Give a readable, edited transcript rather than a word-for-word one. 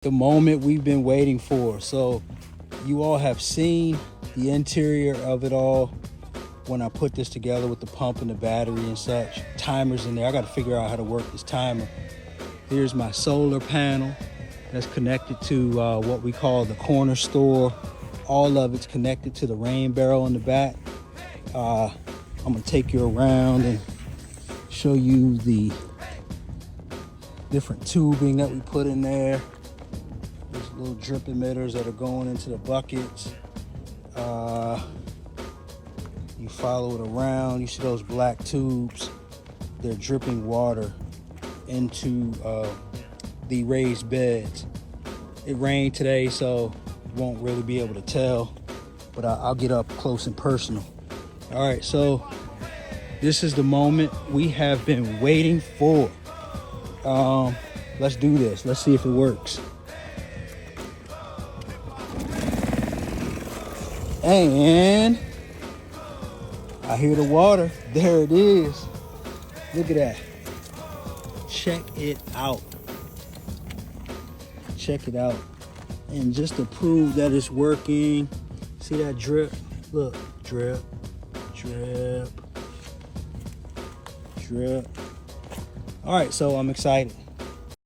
The moment we've been waiting for. So you all have seen the interior of it all when I put this together with the pump and the battery and such. Timers in there. I got to figure out how to work this timer. Here's my solar panel that's connected to what we call the corner store. All of it's connected to the rain barrel in the back. I'm gonna take you around and show you the different tubing that we put in there. There's little drip emitters that are going into the buckets. You follow it around, you see those black tubes. They're dripping water into the raised beds. It rained today, so you won't really be able to tell, but I'll get up close and personal. All right, so this is the moment we have been waiting for. Let's do this. Let's see if it works. And I hear the water. There it is. Look at that. Check it out. Check it out. And just to prove that it's working, see that drip? Look, drip, drip, drip. All right, so I'm excited.